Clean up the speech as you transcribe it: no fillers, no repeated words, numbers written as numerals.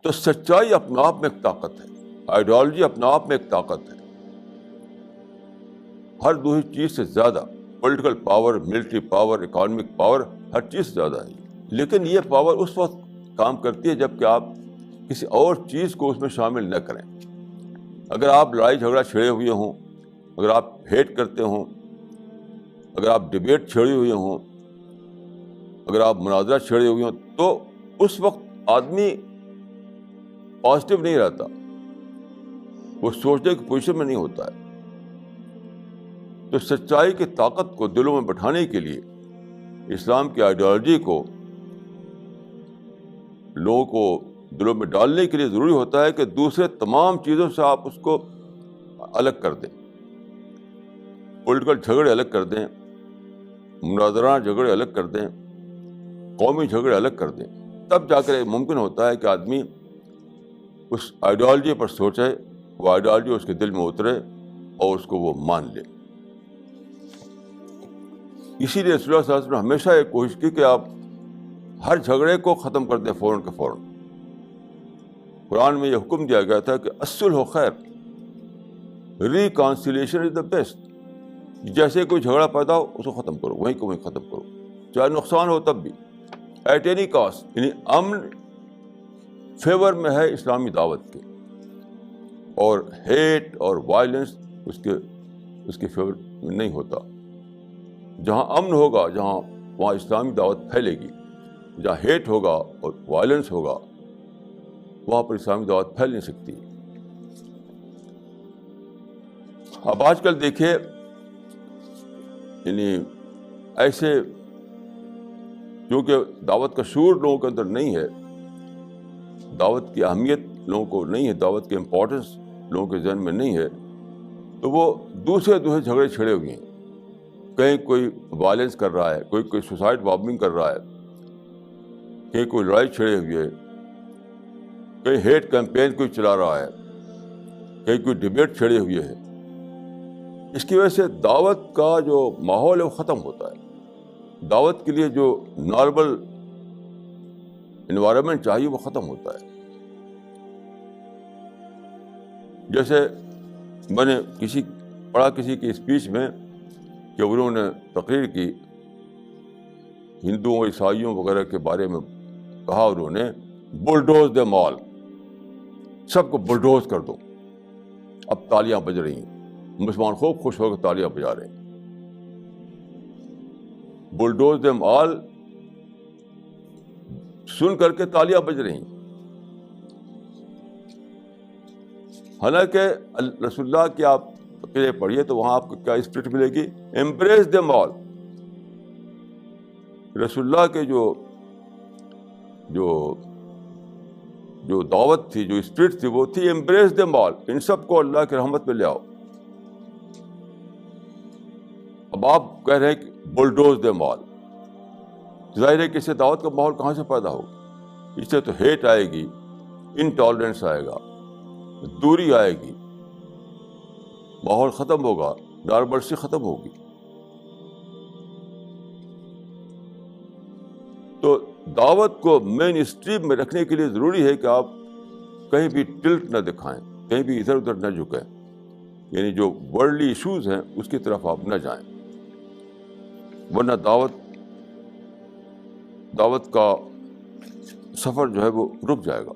تو سچائی اپنے آپ میں ایک طاقت ہے، آئیڈیالوجی اپنے آپ میں ایک طاقت ہے، ہر دوسری چیز سے زیادہ، political power, military power, economic power, ہر چیز سے زیادہ ہے لیکن یہ پاور اس وقت کام کرتی ہے جب کہ آپ کسی اور چیز کو اس میں شامل نہ کریں. اگر آپ لڑائی جھگڑا چھیڑے ہوئے ہوں، اگر آپ ہیٹ کرتے ہوں، اگر آپ ڈبیٹ چھیڑے ہوئے ہوں، اگر آپ مناظرہ چھیڑے ہوئے ہوں، تو اس وقت آدمی پازیٹیو نہیں رہتا، وہ سوچنے کی پوزیشن میں نہیں ہوتا ہے. تو سچائی کی طاقت کو دلوں میں بٹھانے کے لیے اسلام کی آئیڈیالوجی کو لوگوں کو دلوں میں ڈالنے کے لیے ضروری ہوتا ہے کہ دوسرے تمام چیزوں سے آپ اس کو الگ کر دیں، پولیٹیکل جھگڑے الگ کر دیں، مناظرانہ جھگڑے الگ کر دیں، قومی جھگڑے الگ کر دیں. تب جا کر یہ ممکن ہوتا ہے کہ آدمی اس آئیڈیالوجی پر سوچے، وہ آئیڈیالوجی اس کے دل میں اترے اور اس کو وہ مان لے. اسی لیے رسول اللہ صلی اللہ علیہ وسلم نے ہمیشہ یہ کوشش کی کہ آپ ہر جھگڑے کو ختم کر دیں فوراً کے فوراً. قرآن میں یہ حکم دیا گیا تھا کہ الصلح خیر، ریکانسیلیشن از دا بیسٹ. جیسے کوئی جھگڑا پیدا ہو اس کو ختم کرو، وہیں کو وہیں ختم کرو، چاہے نقصان ہو تب بھی، ایٹ اینی کاسٹ. یعنی امن فیور میں ہے اسلامی دعوت کے، اور ہیٹ اور وائلنس اس کے فیور میں نہیں ہوتا. جہاں امن ہوگا، وہاں اسلامی دعوت پھیلے گی. جہاں ہیٹ ہوگا اور وائلنس ہوگا وہاں پر اسلامی دعوت پھیل نہیں سکتی. اب آج کل دیکھیے، یعنی ایسے کیونکہ دعوت کا شعور لوگوں کے اندر نہیں ہے، دعوت کی اہمیت لوگوں کو نہیں ہے، دعوت کی امپورٹنس لوگوں کے ذہن میں نہیں ہے، تو وہ دوسرے جھگڑے چھڑے ہوئے ہیں. کہیں کوئی وائلنس کر رہا ہے، کوئی سوسائڈ بامبنگ کر رہا ہے، کہیں کوئی لڑائی چھڑے ہوئی ہے، کہیں ہیٹ کیمپین کوئی چلا رہا ہے، کہیں کوئی ڈبیٹ چھڑے ہوئے ہے. اس کی وجہ سے دعوت کا جو ماحول ہے وہ ختم ہوتا ہے. دعوت کے لیے جو نارمل انوائرمنٹ چاہیے وہ ختم ہوتا ہے. جیسے میں نے پڑھا کسی کی اسپیچ میں کہ انہوں نے تقریر کی، ہندوؤں عیسائیوں وغیرہ کے بارے میں کہا، انہوں نے بلڈوز دیم آل، سب کو بلڈوز کر دو. اب تالیاں بج رہی ہیں، مسلمان خوب خوش ہو کر تالیاں بجا رہے ہیں. بلڈوز دیم آل سن کر کے تالیاں بج رہی ہیں. حالانکہ رسول اللہ کی آپ تقریر پڑھیے تو وہاں آپ کو کیا اسپرٹ ملے گی؟ Embrace them all. رسول اللہ کے جو دعوت تھی، جو اسپرٹ تھی، وہ تھی امبریس دیم آل، ان سب کو اللہ کی رحمت میں لے آؤ. اب آپ کہہ رہے ہیں کہ بلڈوز دیم آل، ظاہر ہے کہ اس سے دعوت کا ماحول کہاں سے پیدا ہوگا؟ اس سے تو ہیٹ آئے گی، انٹالرنس آئے گا، دوری آئے گی، ماحول ختم ہوگا، نارملسی ختم ہوگی. تو دعوت کو مین اسٹریم میں رکھنے کے لیے ضروری ہے کہ آپ کہیں بھی ٹلٹ نہ دکھائیں، کہیں بھی ادھر ادھر نہ جھکیں. یعنی جو ورلڈلی ایشوز ہیں اس کی طرف آپ نہ جائیں، ورنہ دعوت کا سفر جو ہے وہ رک جائے گا.